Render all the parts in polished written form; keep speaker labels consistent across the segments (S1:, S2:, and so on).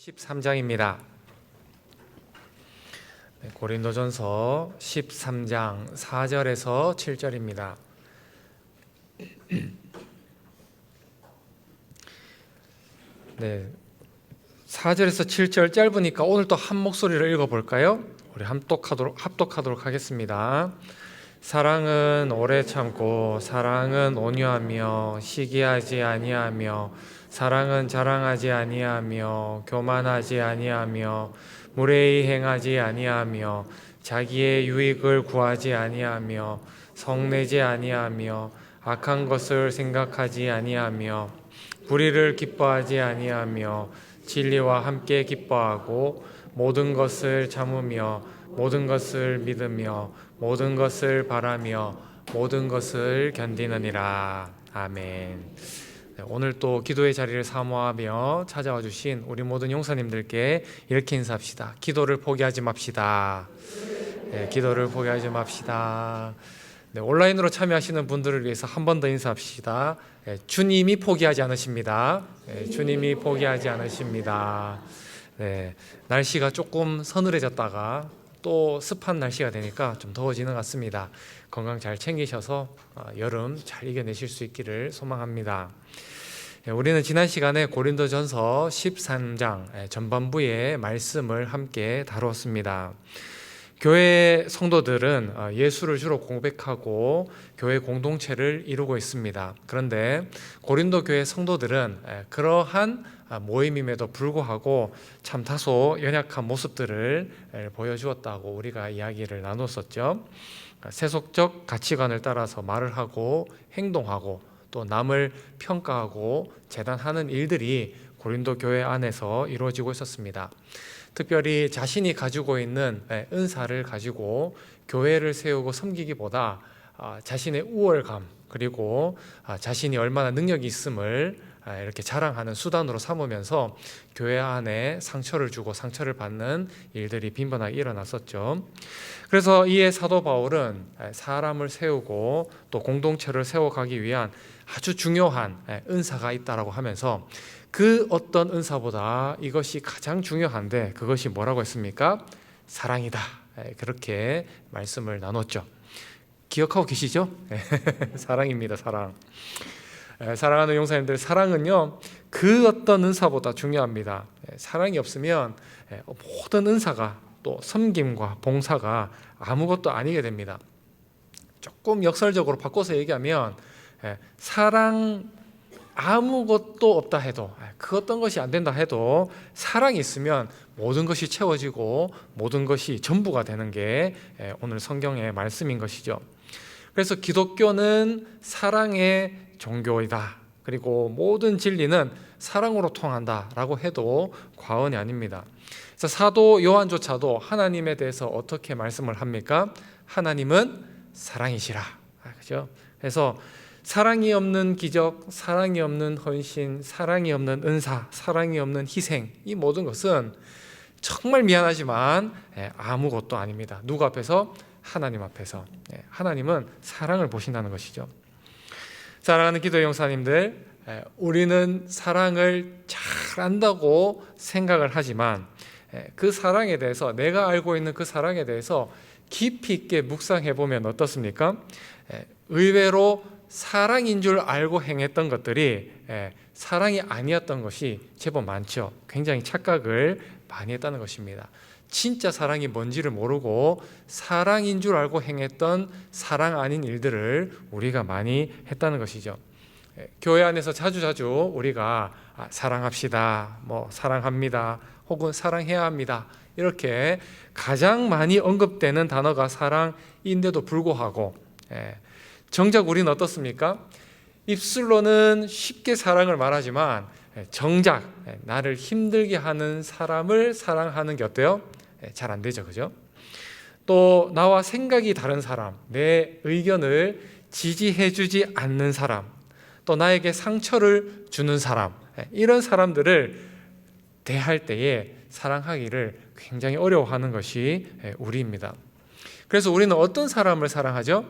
S1: 13장입니다. 고린도전서 13장 4절에서 7절입니다. 네, 4절에서 7절 짧으니까 오늘 또 한 목소리로 읽어볼까요? 우리 합독하도록 하겠습니다. 사랑은 오래 참고 사랑은 온유하며 시기하지 아니하며 사랑은 자랑하지 아니하며 교만하지 아니하며 무례히 행하지 아니하며 자기의 유익을 구하지 아니하며 성내지 아니하며 악한 것을 생각하지 아니하며 불의를 기뻐하지 아니하며 진리와 함께 기뻐하고 모든 것을 참으며 모든 것을 믿으며 모든 것을 바라며 모든 것을 견디느니라. 아멘. 오늘 또 기도의 자리를 사모하며 찾아와 주신 우리 모든 용사님들께 이렇게 인사합시다. 기도를 포기하지 맙시다. 네, 기도를 포기하지 맙시다. 네, 온라인으로 참여하시는 분들을 위해서 한 번 더 인사합시다. 네, 주님이 포기하지 않으십니다. 네, 주님이 포기하지 않으십니다. 네, 날씨가 조금 서늘해졌다가 또 습한 날씨가 되니까 좀 더워지는 것 같습니다. 건강 잘 챙기셔서 여름 잘 이겨내실 수 있기를 소망합니다. 우리는 지난 시간에 고린도전서 13장 전반부의 말씀을 함께 다루었습니다. 교회 성도들은 예수를 주로 고백하고 교회 공동체를 이루고 있습니다. 그런데 고린도 교회 성도들은 그러한 모임임에도 불구하고 참 다소 연약한 모습들을 보여주었다고 우리가 이야기를 나눴었죠. 세속적 가치관을 따라서 말을 하고 행동하고 또 남을 평가하고 재단하는 일들이 고린도 교회 안에서 이루어지고 있었습니다. 특별히 자신이 가지고 있는 은사를 가지고 교회를 세우고 섬기기보다 자신의 우월감 그리고 자신이 얼마나 능력이 있음을 이렇게 자랑하는 수단으로 삼으면서 교회 안에 상처를 주고 상처를 받는 일들이 빈번하게 일어났었죠. 그래서 이에 사도 바울은 사람을 세우고 또 공동체를 세워가기 위한 아주 중요한 은사가 있다라고 하면서 그 어떤 은사보다 이것이 가장 중요한데 그것이 뭐라고 했습니까? 사랑이다. 그렇게 말씀을 나눴죠. 기억하고 계시죠? 사랑입니다. 사랑. 사랑하는 용사님들, 사랑은요 그 어떤 은사보다 중요합니다. 사랑이 없으면 모든 은사가 또 섬김과 봉사가 아무것도 아니게 됩니다. 조금 역설적으로 바꿔서 얘기하면 사랑 아무것도 없다 해도 그 어떤 것이 안 된다 해도 사랑이 있으면 모든 것이 채워지고 모든 것이 전부가 되는 게 오늘 성경의 말씀인 것이죠. 그래서 기독교는 사랑의 종교이다. 그리고 모든 진리는 사랑으로 통한다라고 해도 과언이 아닙니다. 그래서 사도 요한조차도 하나님에 대해서 어떻게 말씀을 합니까? 하나님은 사랑이시라. 그렇죠? 그래서 사랑이 없는 기적, 사랑이 없는 헌신, 사랑이 없는 은사, 사랑이 없는 희생, 이 모든 것은 정말 미안하지만 아무것도 아닙니다. 누구 앞에서? 하나님 앞에서. 하나님은 사랑을 보신다는 것이죠. 사랑하는 기도의 용사님들, 우리는 사랑을 잘 안다고 생각을 하지만 그 사랑에 대해서 내가 알고 있는 그 사랑에 대해서 깊이 있게 묵상해 보면 어떻습니까? 의외로 사랑인 줄 알고 행했던 것들이 사랑이 아니었던 것이 제법 많죠. 굉장히 착각을 많이 했다는 것입니다. 진짜 사랑이 뭔지를 모르고 사랑인 줄 알고 행했던 사랑 아닌 일들을 우리가 많이 했다는 것이죠. 교회 안에서 자주자주 우리가 사랑합시다, 사랑합니다, 혹은 사랑해야 합니다, 이렇게 가장 많이 언급되는 단어가 사랑인데도 불구하고 정작 우리는 어떻습니까? 입술로는 쉽게 사랑을 말하지만 정작 나를 힘들게 하는 사람을 사랑하는 게 어때요? 잘 안 되죠, 그죠? 또 나와 생각이 다른 사람, 내 의견을 지지해주지 않는 사람, 또 나에게 상처를 주는 사람, 이런 사람들을 대할 때에 사랑하기를 굉장히 어려워하는 것이 우리입니다. 그래서 우리는 어떤 사람을 사랑하죠?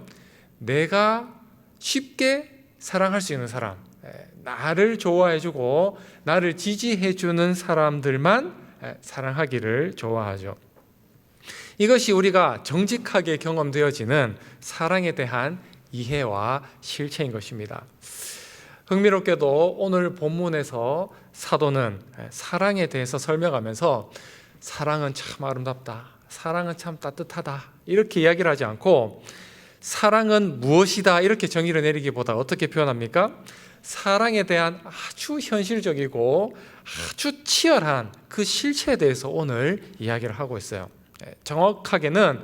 S1: 내가 쉽게 사랑할 수 있는 사람, 나를 좋아해주고 나를 지지해주는 사람들만 사랑하기를 좋아하죠. 이것이 우리가 정직하게 경험되어지는 사랑에 대한 이해와 실체인 것입니다. 흥미롭게도 오늘 본문에서 사도는 사랑에 대해서 설명하면서 사랑은 참 아름답다, 사랑은 참 따뜻하다 이렇게 이야기를 하지 않고 사랑은 무엇이다 이렇게 정의를 내리기보다 어떻게 표현합니까? 사랑에 대한 아주 현실적이고 아주 치열한 그 실체에 대해서 오늘 이야기를 하고 있어요. 정확하게는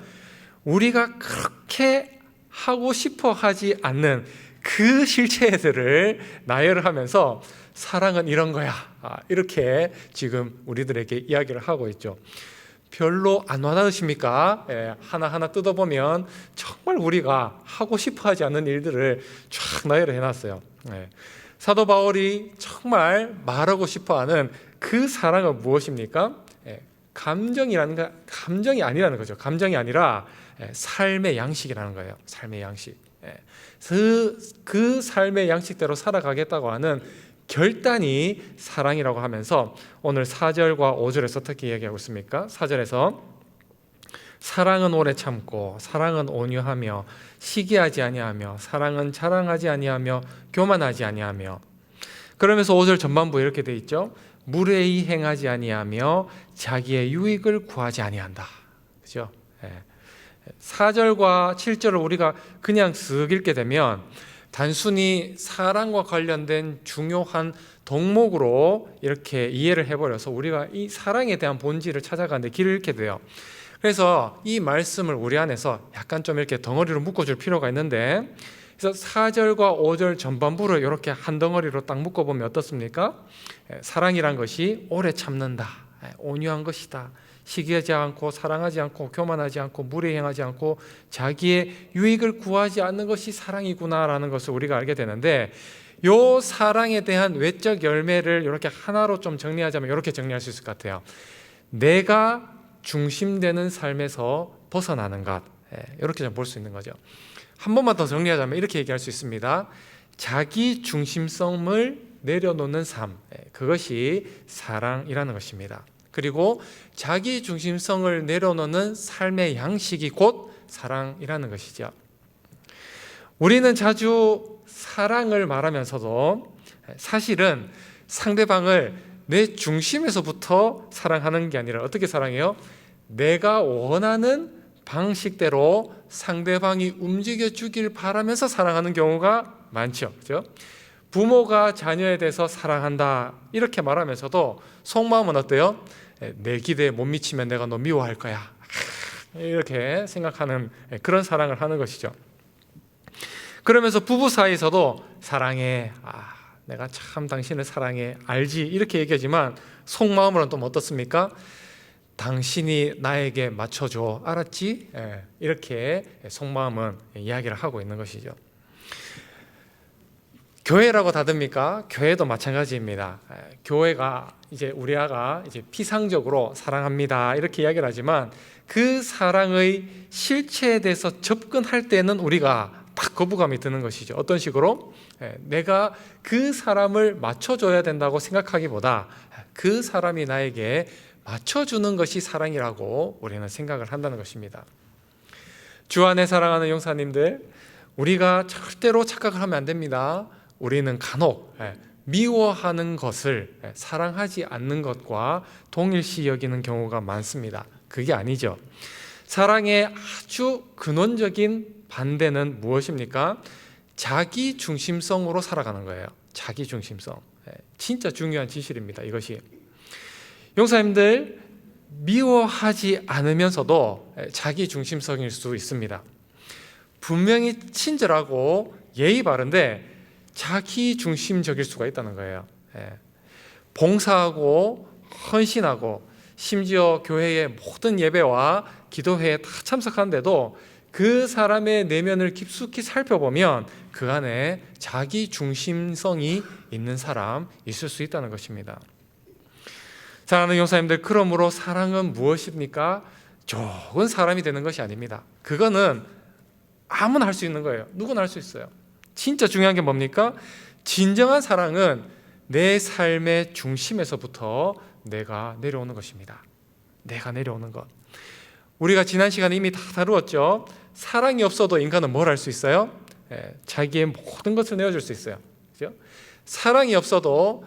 S1: 우리가 그렇게 하고 싶어 하지 않는 그 실체들을 나열을 하면서 사랑은 이런 거야 이렇게 지금 우리들에게 이야기를 하고 있죠. 별로 안 와닿으십니까? 하나하나 뜯어보면 정말 우리가 하고 싶어 하지 않는 일들을 쫙 나열을 해놨어요. 사도 바울이 정말 말하고 싶어하는 그 사랑은 무엇입니까? 감정이 아니라는 거죠. 감정이 아니라 삶의 양식이라는 거예요. 삶의 양식. 그 삶의 양식대로 살아가겠다고 하는 결단이 사랑이라고 하면서 오늘 4절과 5절에서 어떻게 이야기하고 있습니까? 4절에서 사랑은 오래 참고 사랑은 온유하며 시기하지 아니하며 사랑은 자랑하지 아니하며 교만하지 아니하며, 그러면서 5절 전반부에 이렇게 돼 있죠. 무례히 행하지 아니하며 자기의 유익을 구하지 아니한다. 그죠? 4절과 7절을 우리가 그냥 쓱 읽게 되면 단순히 사랑과 관련된 중요한 덕목으로 이렇게 이해를 해버려서 우리가 이 사랑에 대한 본질을 찾아가는데 길을 잃게 돼요. 그래서 이 말씀을 우리 안에서 약간 좀 이렇게 덩어리로 묶어줄 필요가 있는데, 그래서 4절과 5절 전반부를 이렇게 한 덩어리로 딱 묶어보면 어떻습니까? 사랑이란 것이 오래 참는다, 온유한 것이다, 시기하지 않고 사랑하지 않고 교만하지 않고 무례히 행하지 않고 자기의 유익을 구하지 않는 것이 사랑이구나라는 것을 우리가 알게 되는데, 요 사랑에 대한 외적 열매를 이렇게 하나로 좀 정리하자면 이렇게 정리할 수 있을 것 같아요. 내가 중심되는 삶에서 벗어나는 것, 이렇게 좀 볼 수 있는 거죠. 한 번만 더 정리하자면 이렇게 얘기할 수 있습니다. 자기 중심성을 내려놓는 삶, 그것이 사랑이라는 것입니다. 그리고 자기 중심성을 내려놓는 삶의 양식이 곧 사랑이라는 것이죠. 우리는 자주 사랑을 말하면서도 사실은 상대방을 내 중심에서부터 사랑하는 게 아니라 어떻게 사랑해요? 내가 원하는 방식대로 상대방이 움직여 주길 바라면서 사랑하는 경우가 많죠. 그렇죠? 부모가 자녀에 대해서 사랑한다 이렇게 말하면서도 속마음은 어때요? 내 기대에 못 미치면 내가 너 미워할 거야, 이렇게 생각하는 그런 사랑을 하는 것이죠. 그러면서 부부 사이에서도 사랑해, 내가 참 당신을 사랑해, 알지, 이렇게 얘기하지만 속마음으로는 또 어떻습니까? 당신이 나에게 맞춰줘, 알았지? 이렇게 속마음은 이야기를 하고 있는 것이죠. 교회라고 닫습니까? 교회도 마찬가지입니다. 교회가 이제 우리 아가 이제 피상적으로 사랑합니다 이렇게 이야기를 하지만 그 사랑의 실체에 대해서 접근할 때는 우리가 딱 거부감이 드는 것이죠. 어떤 식으로? 내가 그 사람을 맞춰줘야 된다고 생각하기보다 그 사람이 나에게 맞춰주는 것이 사랑이라고 우리는 생각을 한다는 것입니다. 주 안에 사랑하는 용사님들, 우리가 절대로 착각을 하면 안 됩니다. 우리는 간혹 미워하는 것을 사랑하지 않는 것과 동일시 여기는 경우가 많습니다. 그게 아니죠. 사랑의 아주 근원적인 반대는 무엇입니까? 자기 중심성으로 살아가는 거예요. 자기 중심성. 진짜 중요한 진실입니다. 이것이. 용사님들, 미워하지 않으면서도 자기 중심성일 수 있습니다. 분명히 친절하고 예의 바른데 자기 중심적일 수가 있다는 거예요. 봉사하고 헌신하고 심지어 교회의 모든 예배와 기도회에 다 참석하는데도 그 사람의 내면을 깊숙이 살펴보면 그 안에 자기 중심성이 있는 사람 있을 수 있다는 것입니다. 사랑하는 용사님들, 그러므로 사랑은 무엇입니까? 좋은 사람이 되는 것이 아닙니다. 그거는 아무나 할 수 있는 거예요. 누구나 할 수 있어요. 진짜 중요한 게 뭡니까? 진정한 사랑은 내 삶의 중심에서부터 내가 내려오는 것입니다. 내가 내려오는 것. 우리가 지난 시간에 이미 다 다루었죠. 사랑이 없어도 인간은 뭘 할 수 있어요? 자기의 모든 것을 내어줄 수 있어요. 그죠? 사랑이 없어도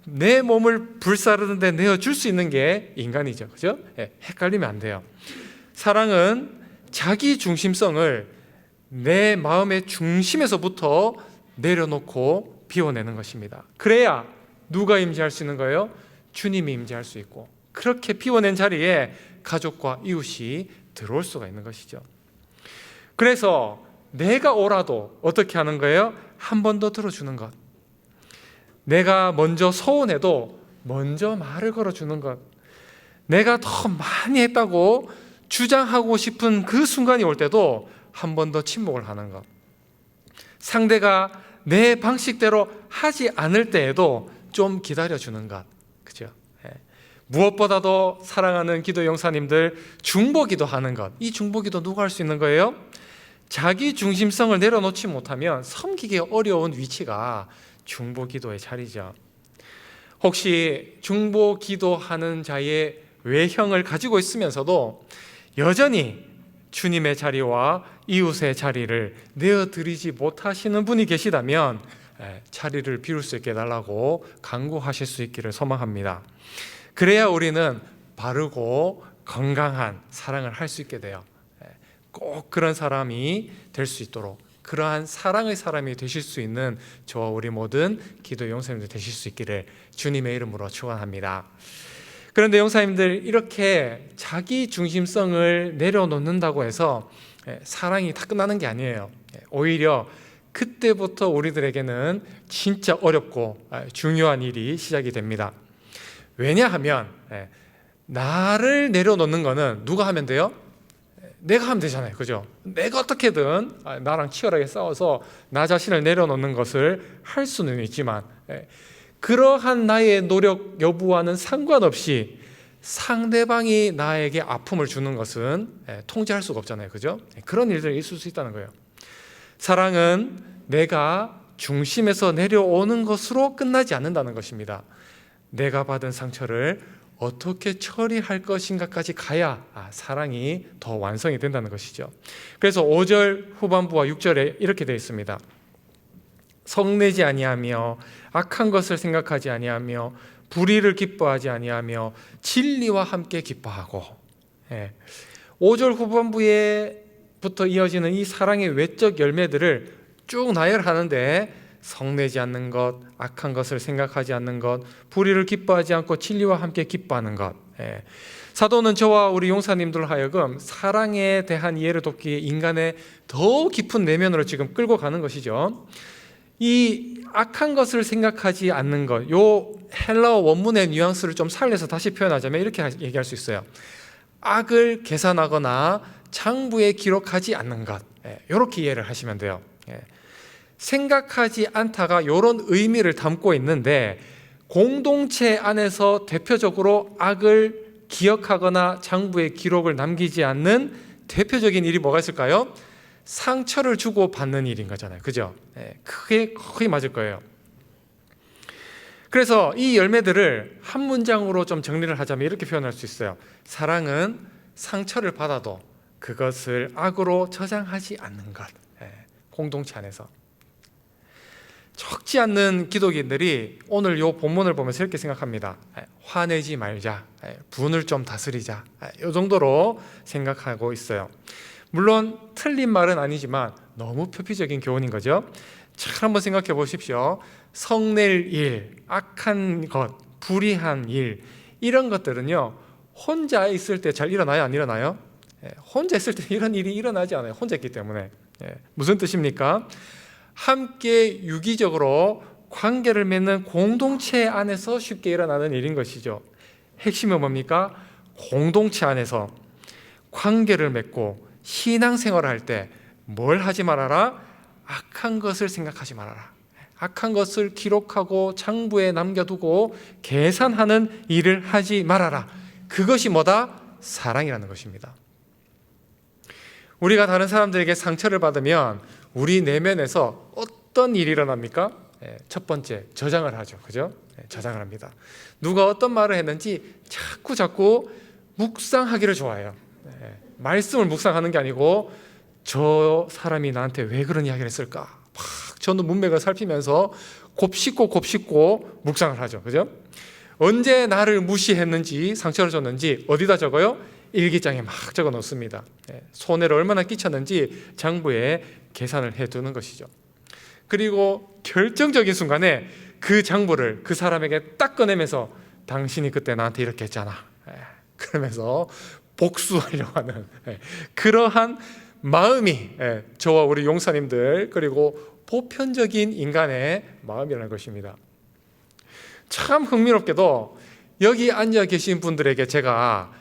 S1: 내 몸을 불사르는데 내어줄 수 있는 게 인간이죠. 그죠? 헷갈리면 안 돼요. 사랑은 자기 중심성을 내 마음의 중심에서부터 내려놓고 비워내는 것입니다. 그래야 누가 임재할 수 있는 거예요? 주님이 임재할 수 있고, 그렇게 비워낸 자리에 가족과 이웃이 들어올 수가 있는 것이죠. 그래서 내가 오라도 어떻게 하는 거예요? 한 번 더 들어주는 것. 내가 먼저 서운해도 먼저 말을 걸어주는 것. 내가 더 많이 했다고 주장하고 싶은 그 순간이 올 때도 한 번 더 침묵을 하는 것. 상대가 내 방식대로 하지 않을 때에도 좀 기다려주는 것. 그죠? 무엇보다도 사랑하는 기도 용사님들, 중보기도 하는 것. 이 중보기도 누가 할 수 있는 거예요? 자기 중심성을 내려놓지 못하면 섬기기 어려운 위치가 중보기도의 자리죠. 혹시 중보기도하는 자의 외형을 가지고 있으면서도 여전히 주님의 자리와 이웃의 자리를 내어드리지 못하시는 분이 계시다면 자리를 비울 수 있게 해달라고 간구하실 수 있기를 소망합니다. 그래야 우리는 바르고 건강한 사랑을 할 수 있게 돼요. 꼭 그런 사람이 될 수 있도록, 그러한 사랑의 사람이 되실 수 있는 저와 우리 모든 기도 용사님들 되실 수 있기를 주님의 이름으로 축원합니다. 그런데 용사님들, 이렇게 자기 중심성을 내려놓는다고 해서 사랑이 다 끝나는 게 아니에요. 오히려 그때부터 우리들에게는 진짜 어렵고 중요한 일이 시작이 됩니다. 왜냐하면 나를 내려놓는 거는 누가 하면 돼요? 내가 하면 되잖아요. 그죠? 내가 어떻게든 나랑 치열하게 싸워서 나 자신을 내려놓는 것을 할 수는 있지만, 그러한 나의 노력 여부와는 상관없이 상대방이 나에게 아픔을 주는 것은 통제할 수가 없잖아요. 그죠? 그런 일들이 있을 수 있다는 거예요. 사랑은 내가 중심에서 내려오는 것으로 끝나지 않는다는 것입니다. 내가 받은 상처를 어떻게 처리할 것인가까지 가야 사랑이 더 완성이 된다는 것이죠. 그래서 5절 후반부와 6절에 이렇게 되어 있습니다. 성내지 아니하며 악한 것을 생각하지 아니하며 불의를 기뻐하지 아니하며 진리와 함께 기뻐하고. 5절 후반부에부터 이어지는 이 사랑의 외적 열매들을 쭉 나열하는데, 성내지 않는 것, 악한 것을 생각하지 않는 것, 불의를 기뻐하지 않고 진리와 함께 기뻐하는 것. 사도는 저와 우리 용사님들 하여금 사랑에 대한 이해를 돕기에 인간의 더 깊은 내면으로 지금 끌고 가는 것이죠. 이 악한 것을 생각하지 않는 것, 요 헬라어 원문의 뉘앙스를 좀 살려서 다시 표현하자면 이렇게 얘기할 수 있어요. 악을 계산하거나 장부에 기록하지 않는 것, 이렇게 이해를 하시면 돼요. 생각하지 않다가 이런 의미를 담고 있는데, 공동체 안에서 대표적으로 악을 기억하거나 장부에 기록을 남기지 않는 대표적인 일이 뭐가 있을까요? 상처를 주고 받는 일인 거잖아요. 그죠? 그게 거의 맞을 거예요. 그래서 이 열매들을 한 문장으로 좀 정리를 하자면 이렇게 표현할 수 있어요. 사랑은 상처를 받아도 그것을 악으로 저장하지 않는 것. 공동체 안에서. 적지 않는 기독인들이 오늘 이 본문을 보면서 이렇게 생각합니다. 화내지 말자, 분을 좀 다스리자, 이 정도로 생각하고 있어요. 물론 틀린 말은 아니지만 너무 표피적인 교훈인 거죠. 잘 한번 생각해 보십시오. 성낼 일, 악한 것, 불의한 일, 이런 것들은요, 혼자 있을 때 잘 일어나요? 안 일어나요? 혼자 있을 때 이런 일이 일어나지 않아요. 혼자 있기 때문에. 무슨 뜻입니까? 함께 유기적으로 관계를 맺는 공동체 안에서 쉽게 일어나는 일인 것이죠. 핵심은 뭡니까? 공동체 안에서 관계를 맺고 신앙생활을 할 때 뭘 하지 말아라? 악한 것을 생각하지 말아라. 악한 것을 기록하고 장부에 남겨두고 계산하는 일을 하지 말아라. 그것이 뭐다? 사랑이라는 것입니다. 우리가 다른 사람들에게 상처를 받으면 우리 내면에서 어떤 일이 일어납니까? 첫 번째 저장을 하죠. 그죠? 저장을 합니다. 누가 어떤 말을 했는지 자꾸 묵상하기를 좋아해요. 말씀을 묵상하는 게 아니고 저 사람이 나한테 왜 그런 이야기를 했을까? 막 저는 문맥을 살피면서 곱씹고 묵상을 하죠. 그죠? 언제 나를 무시했는지, 상처를 줬는지 어디다 적어요? 일기장에 막 적어 놓습니다. 손해를 얼마나 끼쳤는지 장부에 계산을 해두는 것이죠. 그리고 결정적인 순간에 그 장부를 그 사람에게 딱 꺼내면서 당신이 그때 나한테 이렇게 했잖아, 그러면서 복수하려고 하는 그러한 마음이 저와 우리 용사님들, 그리고 보편적인 인간의 마음이라는 것입니다. 참 흥미롭게도 여기 앉아 계신 분들에게 제가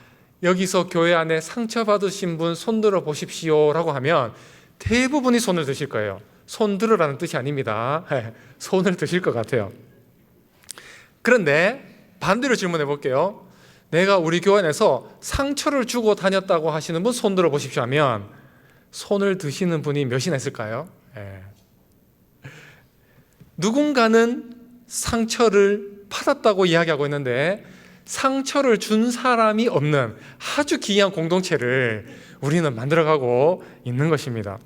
S1: 여기서 교회 안에 상처받으신 분 손들어 보십시오 라고 하면 대부분이 손을 드실 거예요. 손 들으라는 뜻이 아닙니다. 손을 드실 것 같아요. 그런데 반대로 질문해 볼게요. 내가 우리 교회 안에서 상처를 주고 다녔다고 하시는 분 손 들어 보십시오 하면 손을 드시는 분이 몇이나 있을까요? 누군가는 상처를 받았다고 이야기하고 있는데 상처를 준 사람이 없는 아주 기이한 공동체를 우리는 만들어가고 있는 것입니다.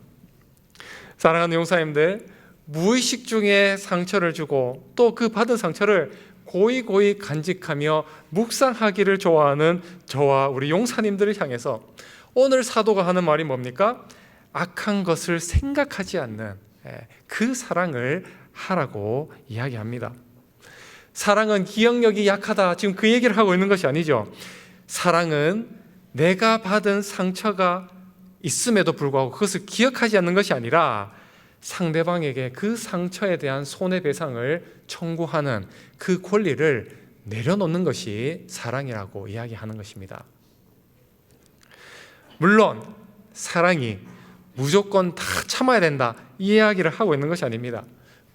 S1: 사랑하는 용사님들, 무의식 중에 상처를 주고 또 그 받은 상처를 고이 간직하며 묵상하기를 좋아하는 저와 우리 용사님들을 향해서 오늘 사도가 하는 말이 뭡니까? 악한 것을 생각하지 않는 그 사랑을 하라고 이야기합니다. 사랑은 기억력이 약하다, 지금 그 얘기를 하고 있는 것이 아니죠. 사랑은 내가 받은 상처가 있음에도 불구하고 그것을 기억하지 않는 것이 아니라 상대방에게 그 상처에 대한 손해배상을 청구하는 그 권리를 내려놓는 것이 사랑이라고 이야기하는 것입니다. 물론 사랑이 무조건 다 참아야 된다, 이 이야기를 하고 있는 것이 아닙니다.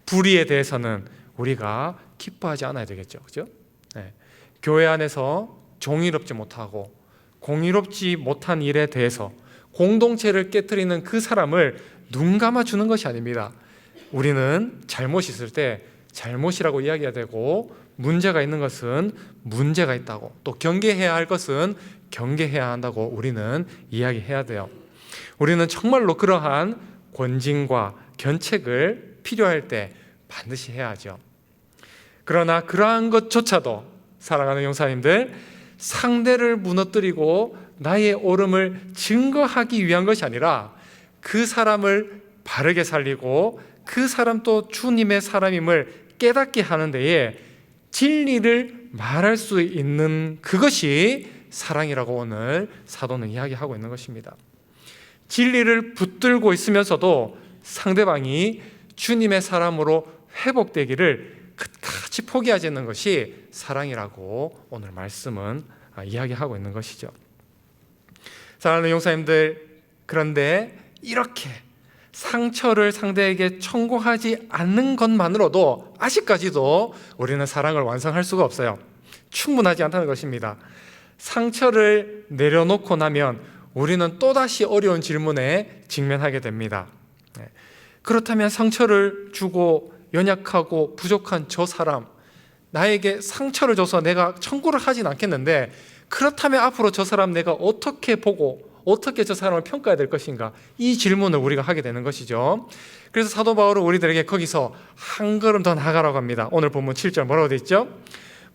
S1: 불의에 대해서는 우리가 기뻐하지 않아야 되겠죠. 그죠? 교회 안에서 정의롭지 못하고 공의롭지 못한 일에 대해서 공동체를 깨뜨리는 그 사람을 눈 감아주는 것이 아닙니다. 우리는 잘못이 있을 때 잘못이라고 이야기해야 되고, 문제가 있는 것은 문제가 있다고, 또 경계해야 할 것은 경계해야 한다고 우리는 이야기해야 돼요. 우리는 정말로 그러한 권징과 견책을 필요할 때 반드시 해야 하죠. 그러나 그러한 것조차도 사랑하는 용사님들, 상대를 무너뜨리고 나의 옳음을 증거하기 위한 것이 아니라 그 사람을 바르게 살리고 그 사람도 주님의 사람임을 깨닫게 하는 데에 진리를 말할 수 있는 그것이 사랑이라고 오늘 사도는 이야기하고 있는 것입니다. 진리를 붙들고 있으면서도 상대방이 주님의 사람으로 회복되기를 끝까지 포기하지 않는 것이 사랑이라고 오늘 말씀은 이야기하고 있는 것이죠. 사랑하는 용사님들, 그런데 이렇게 상처를 상대에게 청구하지 않는 것만으로도 아직까지도 우리는 사랑을 완성할 수가 없어요. 충분하지 않다는 것입니다. 상처를 내려놓고 나면 우리는 또다시 어려운 질문에 직면하게 됩니다. 그렇다면 상처를 주고 연약하고 부족한 저 사람, 나에게 상처를 줘서 내가 청구를 하진 않겠는데, 그렇다면 앞으로 저 사람 내가 어떻게 보고 어떻게 저 사람을 평가해야 될 것인가, 이 질문을 우리가 하게 되는 것이죠. 그래서 사도 바울은 우리들에게 거기서 한 걸음 더 나아가라고 합니다. 오늘 본문 7절 뭐라고 되어 있죠?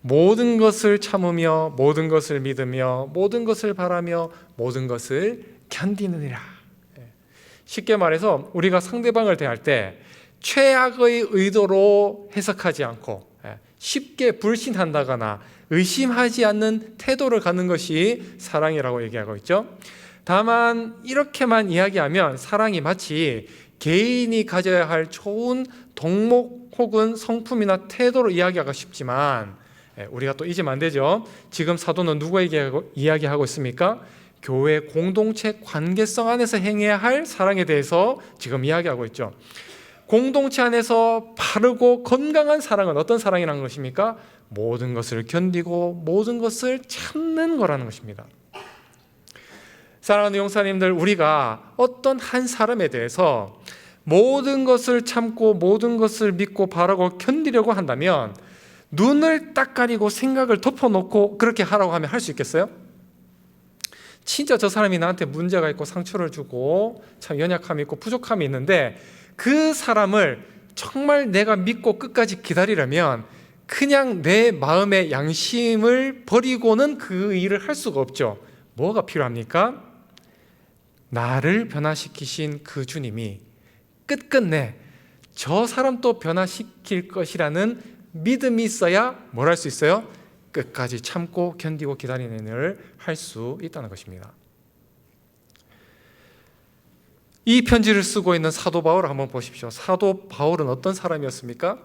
S1: 모든 것을 참으며 모든 것을 믿으며 모든 것을 바라며 모든 것을 견디느니라. 쉽게 말해서 우리가 상대방을 대할 때 최악의 의도로 해석하지 않고 쉽게 불신한다거나 의심하지 않는 태도를 갖는 것이 사랑이라고 얘기하고 있죠. 다만 이렇게만 이야기하면 사랑이 마치 개인이 가져야 할 좋은 덕목 혹은 성품이나 태도로 이야기하기가 쉽지만, 우리가 또 잊으면 안 되죠. 지금 사도는 누구에게 이야기하고 있습니까? 교회 공동체 관계성 안에서 행해야 할 사랑에 대해서 지금 이야기하고 있죠. 공동체 안에서 바르고 건강한 사랑은 어떤 사랑이라는 것입니까? 모든 것을 견디고 모든 것을 참는 거라는 것입니다. 사랑하는 용사님들, 우리가 어떤 한 사람에 대해서 모든 것을 참고 모든 것을 믿고 바라고 견디려고 한다면 눈을 딱 가리고 생각을 덮어놓고 그렇게 하라고 하면 할 수 있겠어요? 진짜 저 사람이 나한테 문제가 있고 상처를 주고 참 연약함이 있고 부족함이 있는데 그 사람을 정말 내가 믿고 끝까지 기다리려면 그냥 내 마음의 양심을 버리고는 그 일을 할 수가 없죠. 뭐가 필요합니까? 나를 변화시키신 그 주님이 끝끝내 저 사람도 변화시킬 것이라는 믿음이 있어야 뭘 할 수 있어요? 끝까지 참고 견디고 기다리는 일을 할 수 있다는 것입니다. 이 편지를 쓰고 있는 사도 바울을 한번 보십시오. 사도 바울은 어떤 사람이었습니까?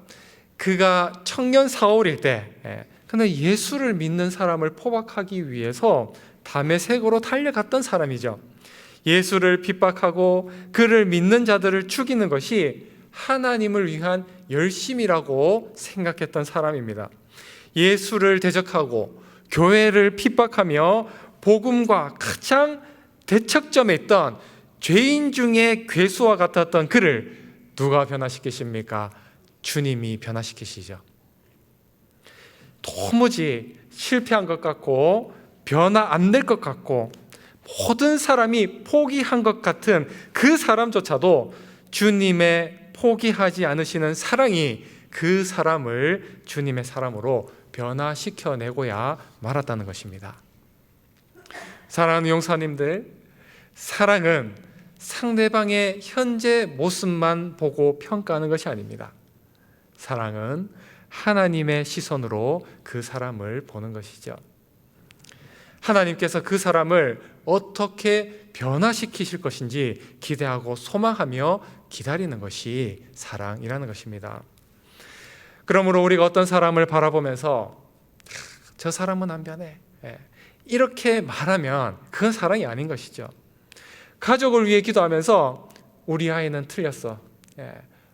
S1: 그가 청년 사울일 때, 근데 예수를 믿는 사람을 포박하기 위해서 다메섹으로 달려갔던 사람이죠. 예수를 핍박하고 그를 믿는 자들을 죽이는 것이 하나님을 위한 열심이라고 생각했던 사람입니다. 예수를 대적하고 교회를 핍박하며 복음과 가장 대척점에 있던 죄인 중에 괴수와 같았던 그를 누가 변화시키십니까? 주님이 변화시키시죠. 도무지 실패한 것 같고 변화 안 될 것 같고 모든 사람이 포기한 것 같은 그 사람조차도 주님의 포기하지 않으시는 사랑이 그 사람을 주님의 사람으로 변화시켜내고야 말았다는 것입니다. 사랑하는 용사님들, 사랑은 상대방의 현재 모습만 보고 평가하는 것이 아닙니다. 사랑은 하나님의 시선으로 그 사람을 보는 것이죠. 하나님께서 그 사람을 어떻게 변화시키실 것인지 기대하고 소망하며 기다리는 것이 사랑이라는 것입니다. 그러므로 우리가 어떤 사람을 바라보면서 저 사람은 안 변해, 이렇게 말하면 그건 사랑이 아닌 것이죠. 가족을 위해 기도하면서 우리 아이는 틀렸어,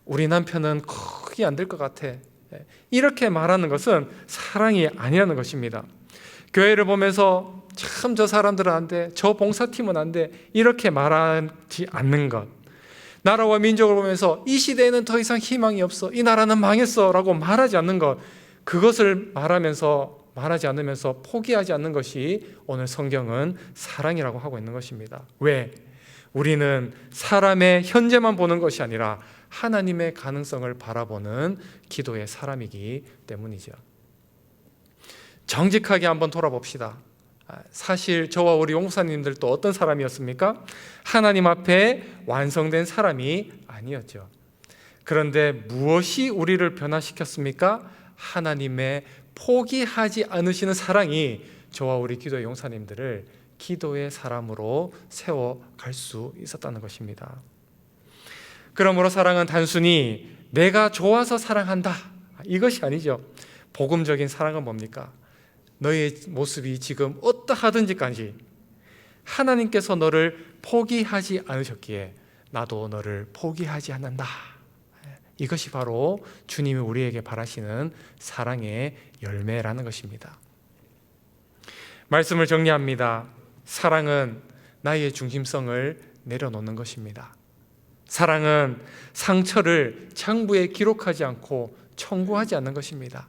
S1: 우리 남편은 거의 안 될 것 같아, 이렇게 말하는 것은 사랑이 아니라는 것입니다. 교회를 보면서 참 저 사람들은 안 돼, 저 봉사팀은 안 돼, 이렇게 말하지 않는 것. 나라와 민족을 보면서 이 시대에는 더 이상 희망이 없어, 이 나라는 망했어 라고 말하지 않는 것, 그것을 말하지 않으면서 포기하지 않는 것이 오늘 성경은 사랑이라고 하고 있는 것입니다. 왜? 우리는 사람의 현재만 보는 것이 아니라 하나님의 가능성을 바라보는 기도의 사람이기 때문이죠. 정직하게 한번 돌아봅시다. 사실 저와 우리 용사님들도 어떤 사람이었습니까? 하나님 앞에 완성된 사람이 아니었죠. 그런데 무엇이 우리를 변화시켰습니까? 하나님의 포기하지 않으시는 사랑이 저와 우리 기도의 용사님들을 기도의 사람으로 세워갈 수 있었다는 것입니다. 그러므로 사랑은 단순히 내가 좋아서 사랑한다, 이것이 아니죠. 복음적인 사랑은 뭡니까? 너의 모습이 지금 어떠하든지 간지 하나님께서 너를 포기하지 않으셨기에 나도 너를 포기하지 않는다. 이것이 바로 주님이 우리에게 바라시는 사랑의 열매라는 것입니다. 말씀을 정리합니다. 사랑은 나의 중심성을 내려놓는 것입니다. 사랑은 상처를 창부에 기록하지 않고 청구하지 않는 것입니다.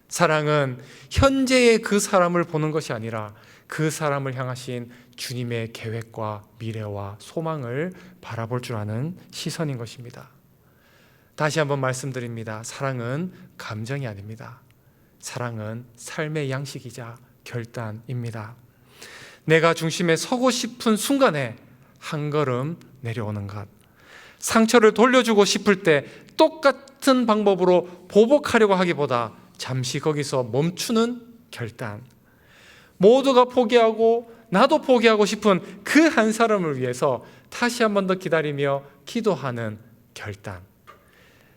S1: 사랑은 현재의 그 사람을 보는 것이 아니라 그 사람을 향하신 주님의 계획과 미래와 소망을 바라볼 줄 아는 시선인 것입니다. 다시 한번 말씀드립니다. 사랑은 감정이 아닙니다. 사랑은 삶의 양식이자 결단입니다. 내가 중심에 서고 싶은 순간에 한 걸음 내려오는 것, 상처를 돌려주고 싶을 때 똑같은 방법으로 보복하려고 하기보다 잠시 거기서 멈추는 결단, 모두가 포기하고 나도 포기하고 싶은 그 한 사람을 위해서 다시 한 번 더 기다리며 기도하는 결단,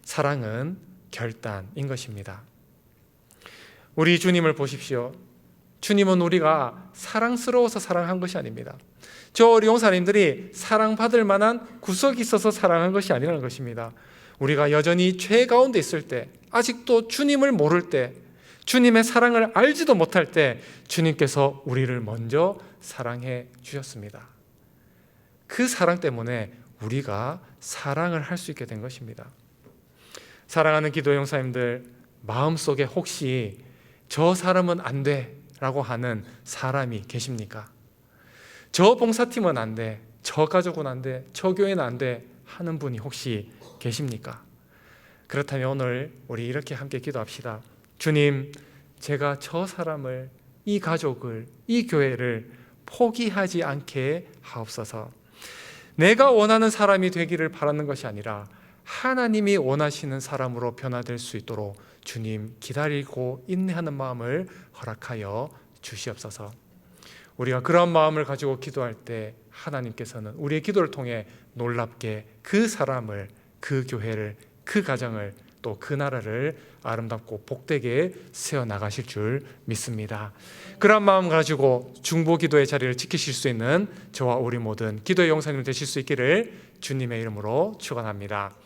S1: 사랑은 결단인 것입니다. 우리 주님을 보십시오. 주님은 우리가 사랑스러워서 사랑한 것이 아닙니다. 저 우리 용사님들이 사랑받을 만한 구석이 있어서 사랑한 것이 아니라는 것입니다. 우리가 여전히 죄 가운데 있을 때, 아직도 주님을 모를 때, 주님의 사랑을 알지도 못할 때 주님께서 우리를 먼저 사랑해 주셨습니다. 그 사랑 때문에 우리가 사랑을 할 수 있게 된 것입니다. 사랑하는 기도 용사님들, 마음속에 혹시 저 사람은 안 돼 라고 하는 사람이 계십니까? 저 봉사팀은 안 돼, 저 가족은 안 돼, 저 교회는 안 돼 하는 분이 혹시 계십니까? 그렇다면 오늘 우리 이렇게 함께 기도합시다. 주님, 제가 저 사람을, 이 가족을, 이 교회를 포기하지 않게 하옵소서. 내가 원하는 사람이 되기를 바라는 것이 아니라 하나님이 원하시는 사람으로 변화될 수 있도록 주님 기다리고 인내하는 마음을 허락하여 주시옵소서. 우리가 그런 마음을 가지고 기도할 때 하나님께서는 우리의 기도를 통해 놀랍게 그 사람을, 그 교회를, 그 가정을, 또 그 나라를 아름답고 복되게 세워나가실 줄 믿습니다. 그런 마음 가지고 중보기도의 자리를 지키실 수 있는 저와 우리 모든 기도의 용사님 되실 수 있기를 주님의 이름으로 축원합니다.